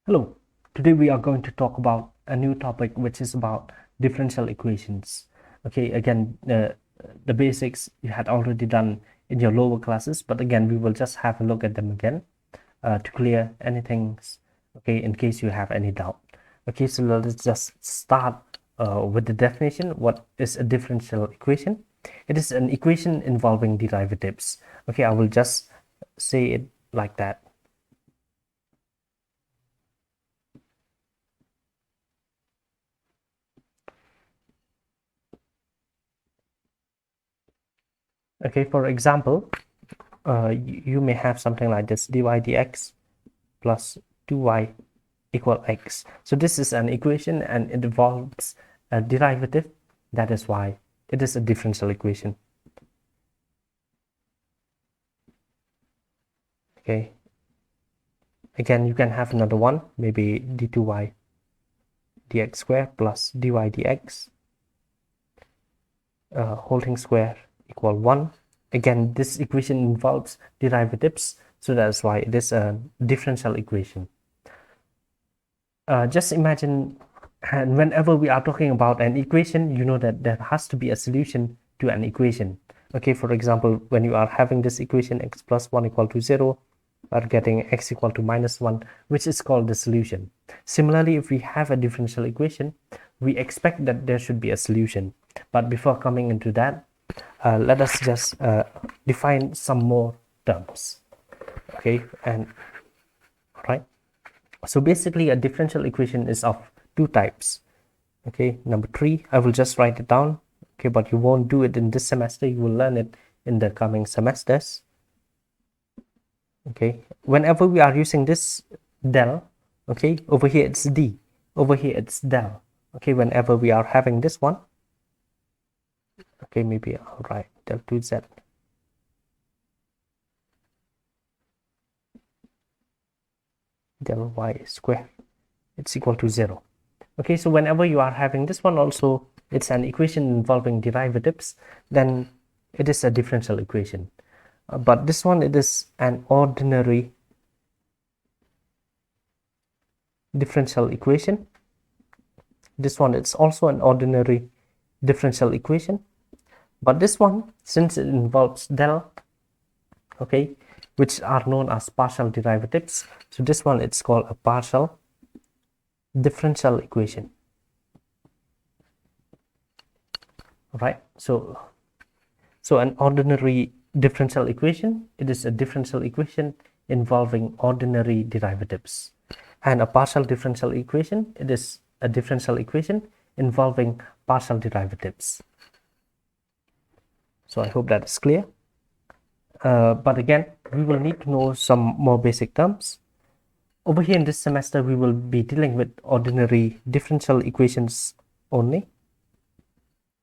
Hello, today we are going to talk about a new topic which is about differential equations. Okay, again, the basics you had already done in your lower classes, but again, we will just have a look at them again to clear anything, okay, in case you have any doubt. Okay, so let's just start with the definition. What is a differential equation? It is an equation involving derivatives. Okay, I will just say it like that. Okay, for example, you may have something like this: dy dx plus 2y equal x. So this is an equation and it involves a derivative. That is why it is a differential equation. Okay, again, you can have another one, maybe d2y dx square plus dy dx whole thing square equal 1. Again, this equation involves derivatives, so that's why it is a differential equation. Just imagine, and whenever we are talking about an equation, you know that there has to be a solution to an equation. Okay, for example, when you are having this equation x plus 1 equal to 0, are getting x equal to minus 1, which is called the solution. Similarly, if we have a differential equation, we expect that there should be a solution. But before coming into that, let us just define some more terms. Okay, and right. So basically, a differential equation is of two types. Okay, number 3, I will just write it down. Okay, but you won't do it in this semester, you will learn it in the coming semesters. Okay, whenever we are using this del, okay, over here it's d, over here it's del. Okay, whenever we are having this one, okay, maybe I'll write del 2z del y square, it's equal to 0. Okay, so whenever you are having this one also, it's an equation involving derivatives, then it is a differential equation. But this one, it is an ordinary differential equation. This one, it's also an ordinary differential equation. But this one, since it involves del, okay, which are known as partial derivatives, so this one, it's called a partial differential equation. Right, so an ordinary differential equation, it is a differential equation involving ordinary derivatives. And a partial differential equation, it is a differential equation involving partial derivatives. So I hope that is clear. But again, we will need to know some more basic terms. Over here in this semester, we will be dealing with ordinary differential equations only.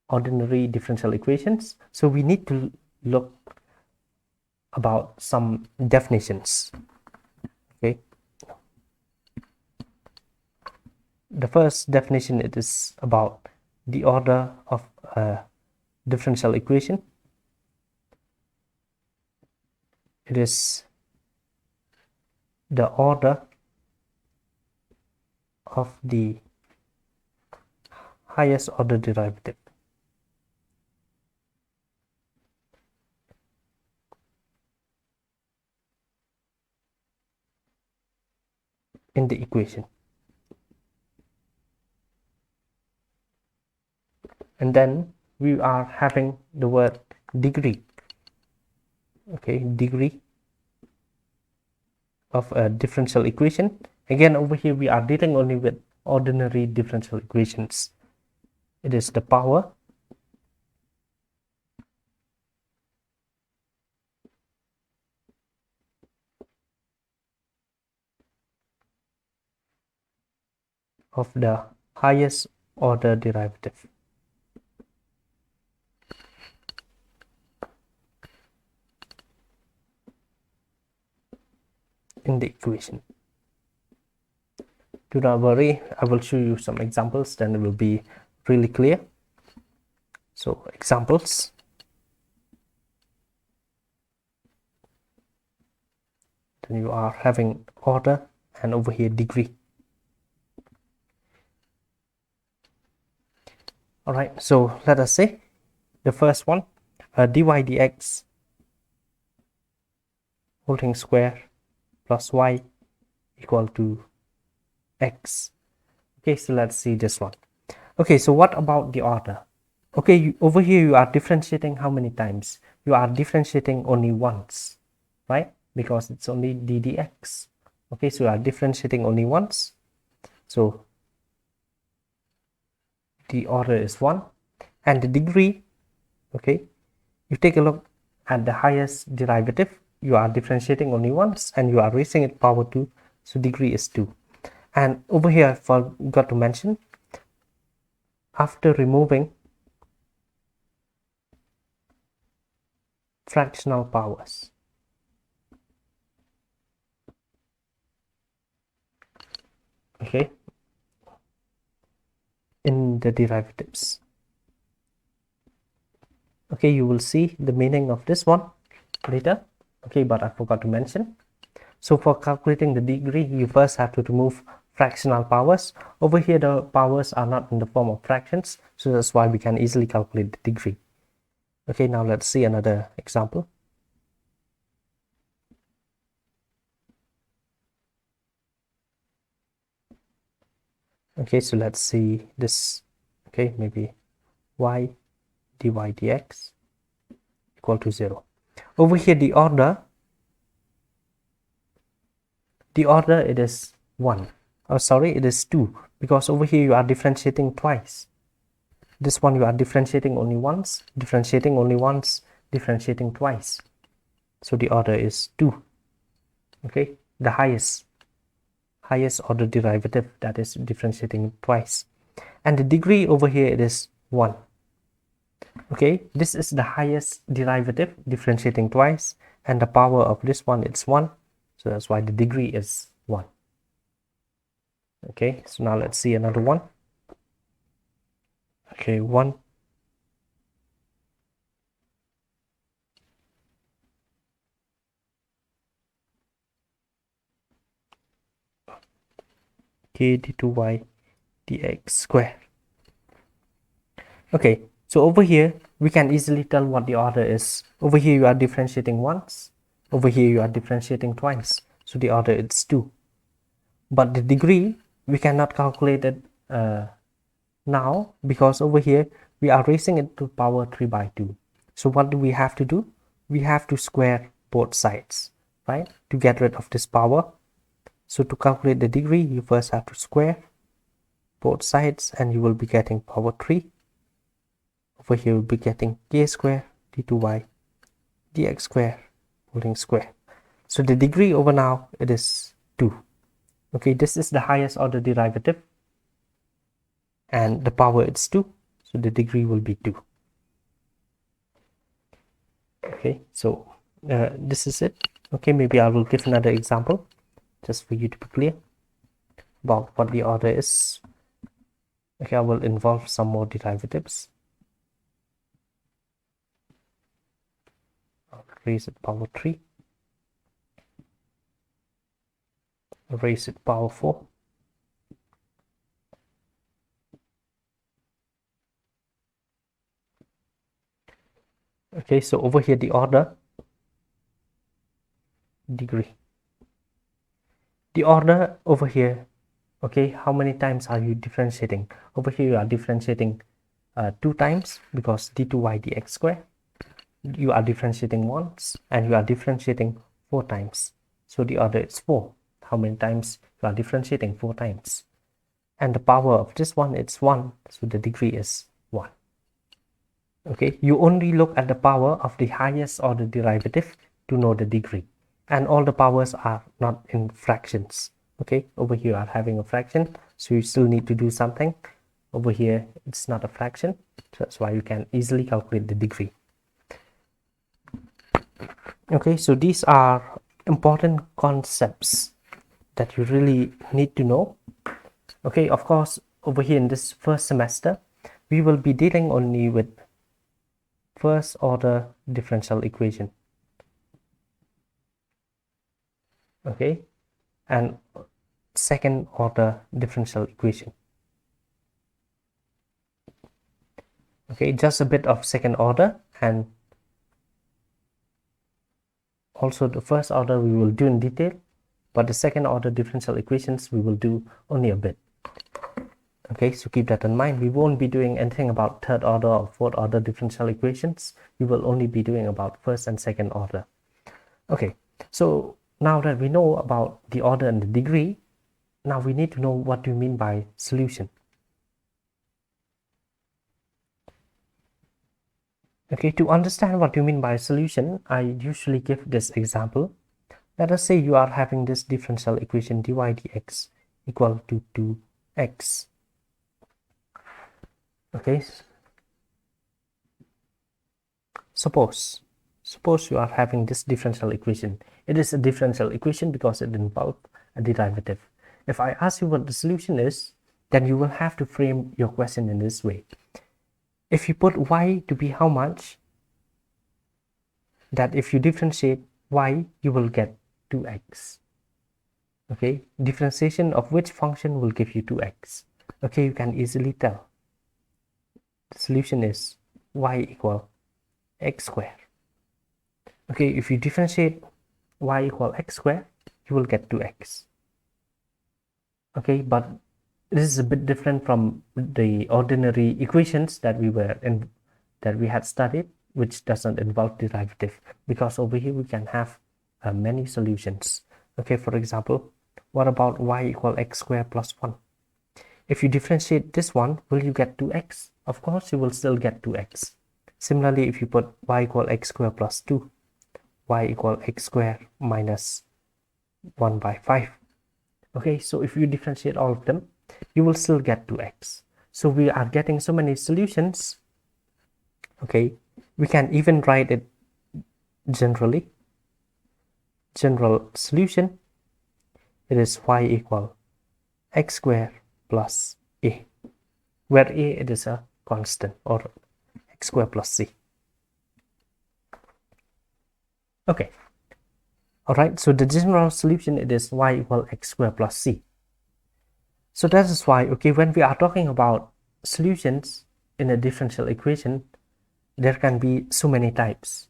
Ordinary differential equations. So we need to look about some definitions. Okay. The first definition, it is about the order of a differential equation. It is the order of the highest order derivative in the equation. And then we are having the word degree. Okay, degree of a differential equation. Again, over here we are dealing only with ordinary differential equations. It is the power of the highest order derivative. In the equation. Do not worry, I will show you some examples, then it will be really clear. So examples. Then you are having order and over here degree. All right, so let us say the first one, dy dx whole thing square plus y equal to x. Okay, so let's see this one. Okay, so what about the order? Okay, over here you are differentiating how many times? You are differentiating only once, right? Because it's only d dx. Okay, so you are differentiating only once. So the order is 1. And the degree, okay, you take a look at the highest derivative. You are differentiating only once and you are raising it power 2. So degree is 2. And over here I forgot to mention, after removing fractional powers, okay, in the derivatives, okay, you will see the meaning of this one later. Okay, but I forgot to mention. So for calculating the degree, you first have to remove fractional powers. Over here the powers are not in the form of fractions, so that's why we can easily calculate the degree. Okay, now let's see another example. Okay, so let's see this. Okay, maybe y dy dx equal to 0. Over here the order it is 1. Oh sorry, it is 2, because over here you are differentiating twice. This one you are differentiating only once, differentiating only once, differentiating twice. So the order is 2. Okay, the highest order derivative, that is differentiating twice. And the degree over here it is 1. Okay, this is the highest derivative, differentiating twice, and the power of this one is 1. So that's why the degree is 1. Okay, so now let's see another one. Okay, 1 k d2y dx square. Okay, so over here we can easily tell what the order is. Over here you are differentiating once, over here you are differentiating twice, so the order is 2. But the degree we cannot calculate it now, because over here we are raising it to power 3 by 2. So what do we have to do? We have to square both sides, right, to get rid of this power. So to calculate the degree, you first have to square both sides and you will be getting power 3. Over here we'll be getting k square d2y dx square whole square. So the degree over now it is 2. Okay, this is the highest order derivative and the power is 2, so the degree will be 2. Okay, so this is it. Okay, maybe I will give another example just for you to be clear about what the order is. Okay, I will involve some more derivatives. I'll raise it power 3, raise it power 4. Okay, so over here the order, degree, the order over here. Okay, how many times are you differentiating? Over here you are differentiating 2 times, because d2y dx square. You are differentiating once and you are differentiating 4 times, so the order is 4. How many times you are differentiating? 4 times. And the power of this one is 1, so the degree is 1. Okay, you only look at the power of the highest order derivative to know the degree, and all the powers are not in fractions. Okay, over here you are having a fraction, so you still need to do something. Over here it's not a fraction, so that's why you can easily calculate the degree. Okay, so these are important concepts that you really need to know. Okay, of course over here in this first semester we will be dealing only with first order differential equation. Okay, and second order differential equation. Okay, just a bit of second order, and also the first order we will do in detail, but the second order differential equations we will do only a bit. Okay, so keep that in mind. We won't be doing anything about third order or fourth order differential equations. We will only be doing about first and second order. Okay, so now that we know about the order and the degree, now we need to know what do you mean by solution. Okay, to understand what you mean by solution, I usually give this example. Let us say you are having this differential equation dy dx equal to 2x. Okay, suppose you are having this differential equation. It is a differential equation because it involves a derivative. If I ask you what the solution is, then you will have to frame your question in this way. If you put y to be how much, that if you differentiate y, you will get 2x. Okay, differentiation of which function will give you 2x. Okay, you can easily tell. The solution is y equal x squared. Okay, if you differentiate y equal x squared, you will get 2x. Okay, but this is a bit different from the ordinary equations that we had studied, which doesn't involve derivative, because over here we can have many solutions. Okay, for example, what about y equal x squared plus 1? If you differentiate this one, will you get 2x? Of course, you will still get 2x. Similarly, if you put y equal x squared plus 2, y equal x squared minus 1 by 5. Okay, so if you differentiate all of them, you will still get 2x. So we are getting so many solutions. Okay, we can even write it generally. General solution, it is y equal x squared plus a, where a it is a constant, or x squared plus c. Okay, all right, so the general solution, it is y equal x squared plus c. So that is why, okay, when we are talking about solutions in a differential equation, there can be so many types.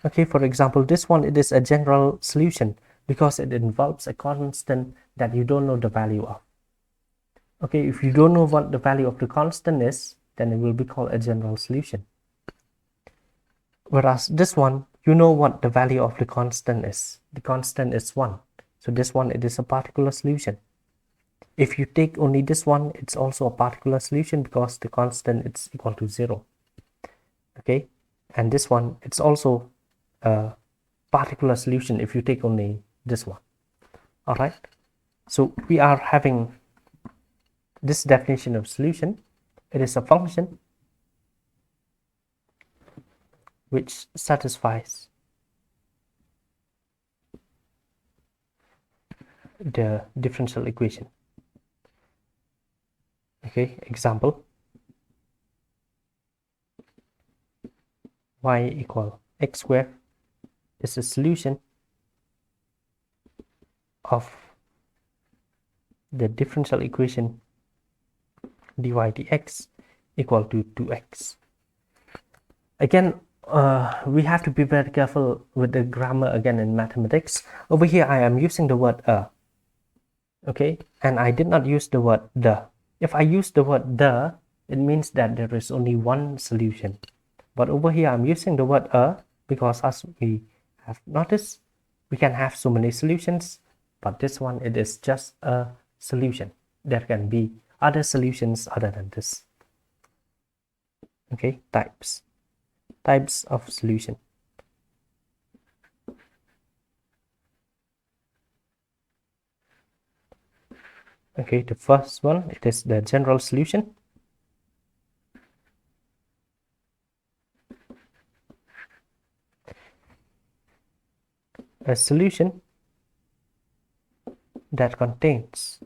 Okay, for example, this one, it is a general solution because it involves a constant that you don't know the value of. Okay, if you don't know what the value of the constant is, then it will be called a general solution. Whereas this one, you know what the value of the constant is. The constant is 1. So this one, it is a particular solution. If you take only this one, it's also a particular solution because the constant is equal to 0. Okay, and this one, it's also a particular solution if you take only this one. All right, so we are having this definition of solution. It is a function which satisfies the differential equation. Okay, example, y equal x squared is a solution of the differential equation dy dx equal to 2x. Again, we have to be very careful with the grammar again in mathematics. Over here, I am using the word okay, and I did not use the word the. If I use the word the, it means that there is only one solution. But over here, I'm using the word because as we have noticed, we can have so many solutions, but this one, it is just a solution. There can be other solutions other than this. Okay, types of solution. Okay, the first one, it is the general solution. A solution that contains.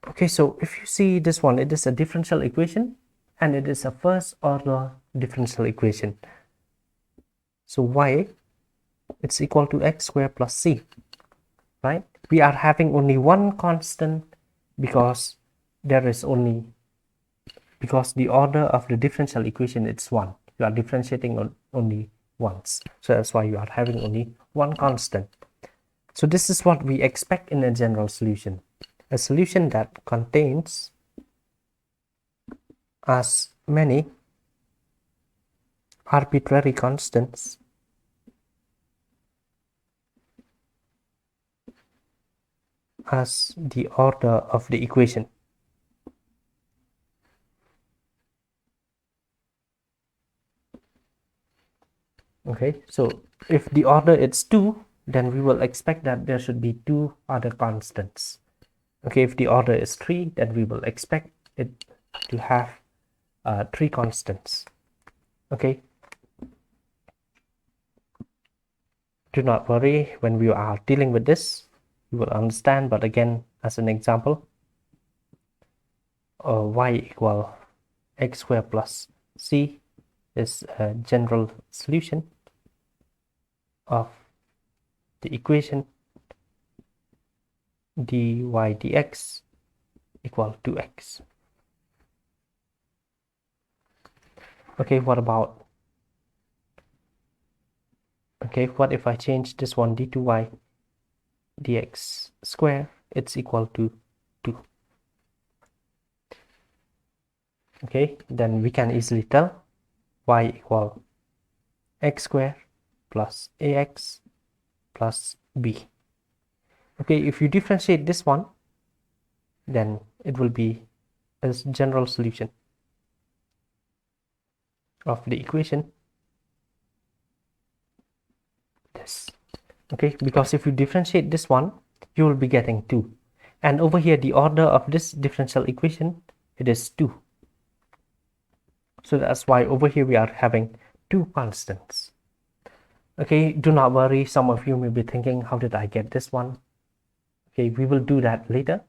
Okay, so if you see this one, it is a differential equation and it is a first order differential equation. So y, it's equal to x squared plus c, right? We are having only one constant because there is only because the order of the differential equation is 1. You are differentiating only once. So that's why you are having only one constant. So this is what we expect in a general solution. A solution that contains as many arbitrary constants as the order of the equation. Okay, so if the order is 2, then we will expect that there should be 2 other constants. Okay, if the order is 3, then we will expect it to have 3 constants. Okay, do not worry, when we are dealing with this, you will understand. But again, as an example, y equal x squared plus c is a general solution of the equation dy dx equal to x. Okay, what if I change this one d2y dx square, it's equal to 2. Okay, then we can easily tell y equal x squared plus ax plus b. Okay, if you differentiate this one, then it will be a general solution of the equation this. Okay, because if you differentiate this one, you will be getting 2, and over here the order of this differential equation, it is 2. So that's why over here we are having 2 constants. Okay, do not worry, some of you may be thinking, how did I get this one? Okay, we will do that later.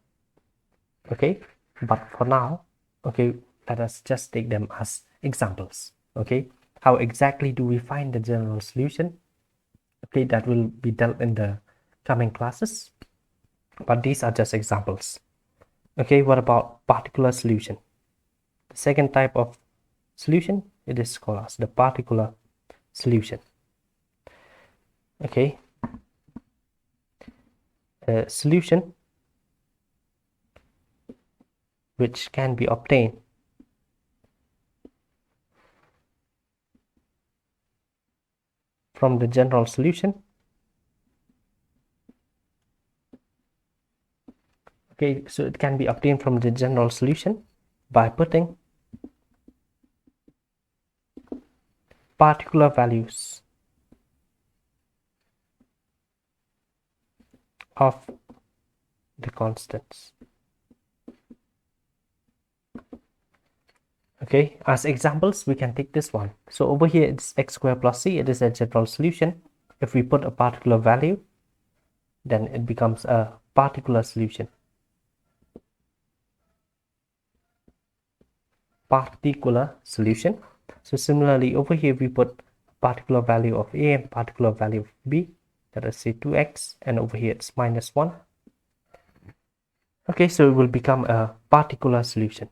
Okay, but for now, okay, let us just take them as examples. Okay, how exactly do we find the general solution? Okay, that will be dealt in the coming classes, but these are just examples. Okay, what about particular solution? The second type of solution, it is called as the particular solution. Okay, a solution which can be obtained from the general solution. Okay, so it can be obtained from the general solution by putting particular values of the constants. Okay, as examples, we can take this one. So over here, it's x squared plus c. It is a general solution. If we put a particular value, then it becomes a particular solution. Particular solution. So similarly, over here, we put particular value of a and particular value of b. Let us say 2x, and over here, it's minus 1. Okay, so it will become a particular solution.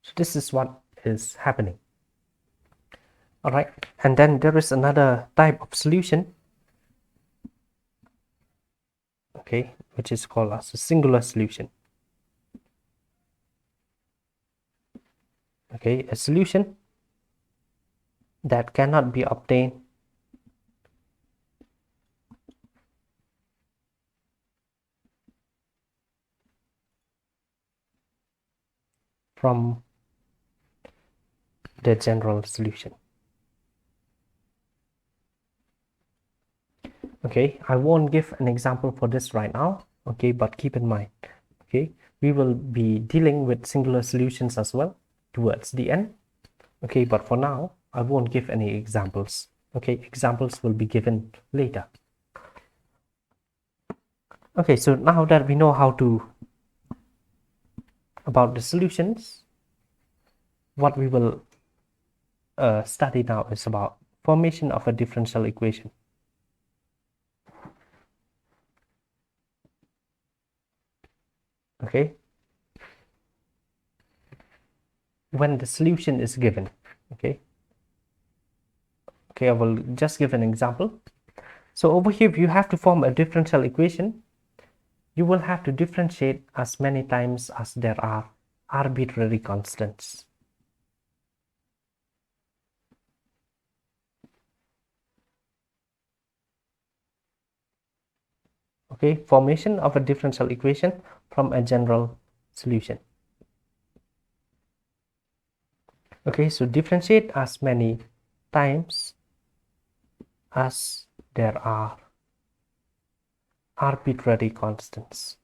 So this is what is happening. All right, and then there is another type of solution, okay, which is called as a singular solution. Okay, a solution that cannot be obtained from the general solution. Okay, I won't give an example for this right now, okay, but keep in mind, okay, we will be dealing with singular solutions as well towards the end. Okay, but for now, I won't give any examples. Okay, examples will be given later. Okay, so now that we know about the solutions, what we will study now is about formation of a differential equation. okay, when the solution is given. Okay, I will just give an example. So over here, if you have to form a differential equation, you will have to differentiate as many times as there are arbitrary constants. Okay, formation of a differential equation from a general solution. Okay, so differentiate as many times as there are arbitrary constants.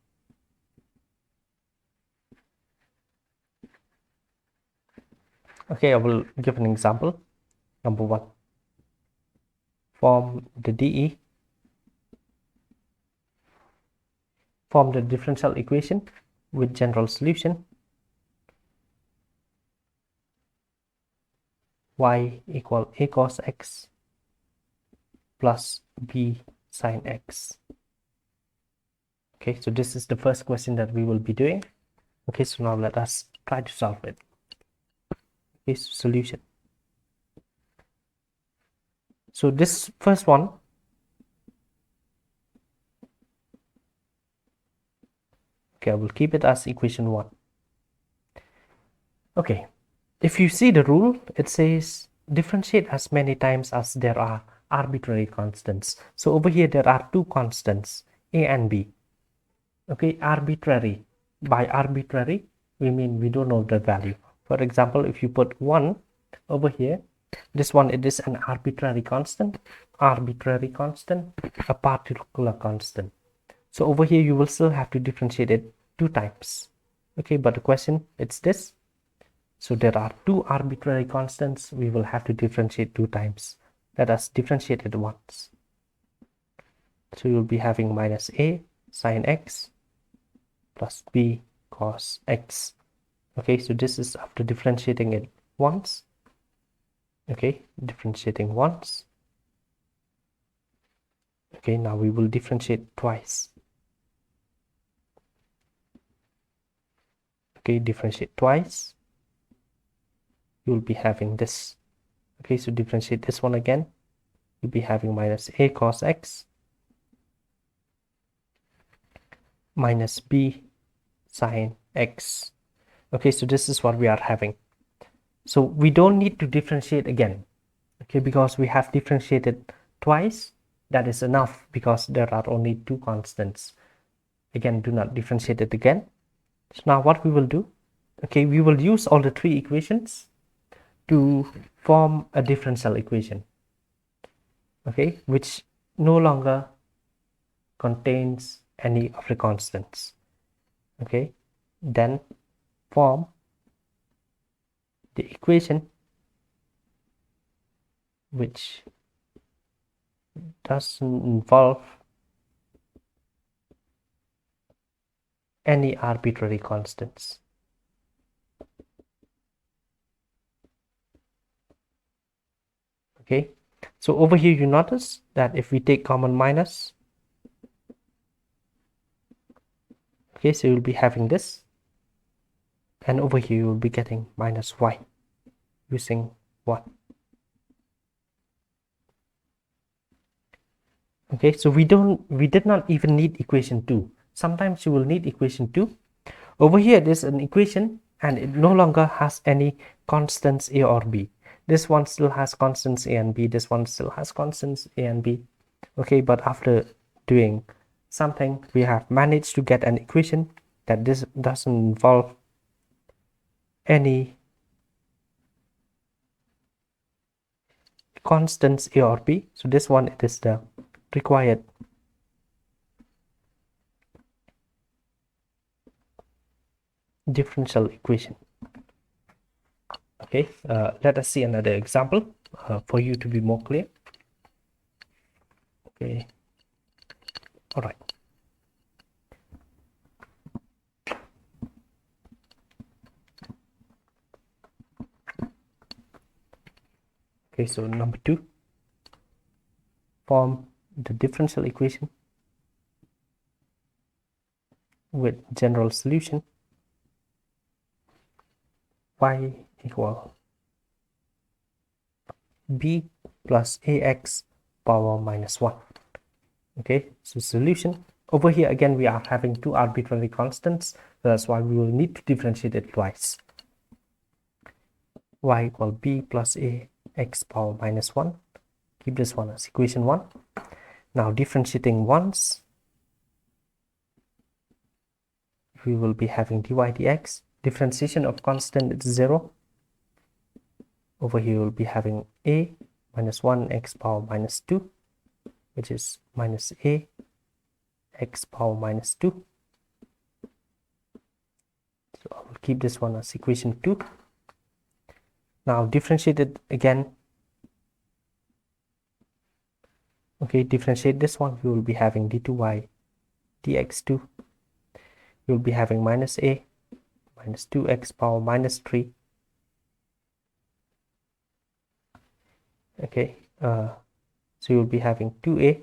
Okay, I will give an example. Number 1, form the DE, form the differential equation with general solution y equal a cos x plus b sin x. Okay, so this is the first question that we will be doing. Okay, so now let us try to solve it. Okay, so solution. So this first one, okay, I will keep it as equation 1. Okay, if you see the rule, it says differentiate as many times as there are arbitrary constants. So over here there are two constants, a and b. Okay, arbitrary. By arbitrary, we mean we don't know the value. For example, if you put 1 over here, this one, it is an arbitrary constant, a particular constant. So over here, you will still have to differentiate it 2 times. Okay, but the question, it's this. So there are 2 arbitrary constants, we will have to differentiate 2 times. Let us differentiate it once. So you'll be having minus a sine x plus b cos x. Okay, so this is after differentiating it once. Okay, differentiating once. Okay, now we will differentiate twice. Okay, differentiate twice. You'll be having this. Okay, so differentiate this one again. You'll be having minus a cos x minus b sine x. Okay, so this is what we are having. So we don't need to differentiate again. Okay, because we have differentiated twice, that is enough because there are only 2 constants. Again, do not differentiate it again. So now what we will do, okay, we will use all the 3 equations to form a differential equation, okay, which no longer contains any of the constants. Okay, then form the equation which doesn't involve any arbitrary constants. Okay, so over here you notice that if we take common minus, okay, so you'll be having this, and over here you will be getting minus y using 1. Okay, so we did not even need equation 2. Sometimes you will need equation 2. Over here there's an equation and it no longer has any constants a or b. This one still has constants a and b, this one still has constants a and b. Okay, but after doing something, we have managed to get an equation that this doesn't involve any constants a or b. So this one, it is the required differential equation. Okay, let us see another example for you to be more clear. Okay, all right. Okay, so number 2, form the differential equation with general solution y equal b plus ax power minus 1. Okay, so solution. Over here again we are having two arbitrary constants, so that's why we will need to differentiate it twice. Y equal b plus ax power minus 1. Keep this one as equation 1. Now differentiating once, we will be having dy dx. Differentiation of constant is 0. Over here we'll be having a minus 1 x power minus 2, which is minus a x power minus 2. So I will keep this one as equation 2. Now differentiate it again. Okay, differentiate this one, we will be having d2y dx2. We will be having minus a minus 2x power minus 3. Okay, so you will be having 2a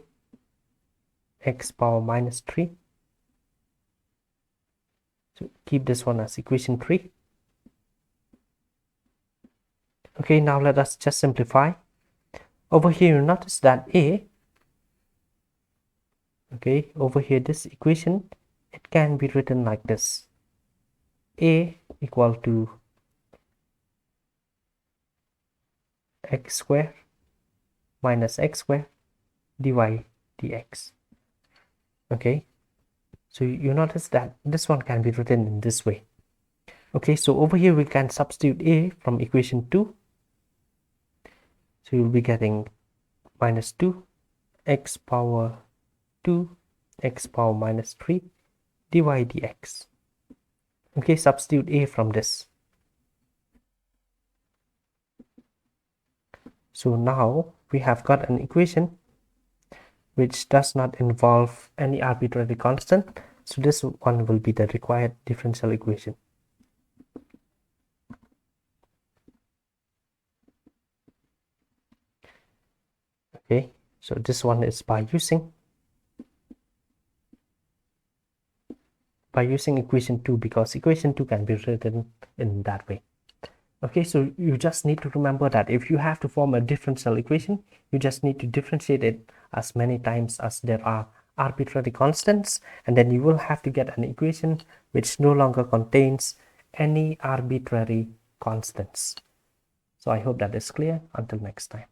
x power minus 3. So keep this one as equation 3. Okay, now let us just simplify. Over here you notice that a, okay, over here this equation, it can be written like this: a equal to x squared minus x squared dy dx. Okay, so you notice that this one can be written in this way. Okay, so over here we can substitute a from equation 2. So you'll be getting minus 2 x power 2 x power minus 3 dy dx. Okay, substitute a from this. So now we have got an equation which does not involve any arbitrary constant. So this one will be the required differential equation. Okay, so this one is by using equation 2, because equation 2 can be written in that way. Okay, so you just need to remember that if you have to form a differential equation, you just need to differentiate it as many times as there are arbitrary constants, and then you will have to get an equation which no longer contains any arbitrary constants. So I hope that is clear. Until next time.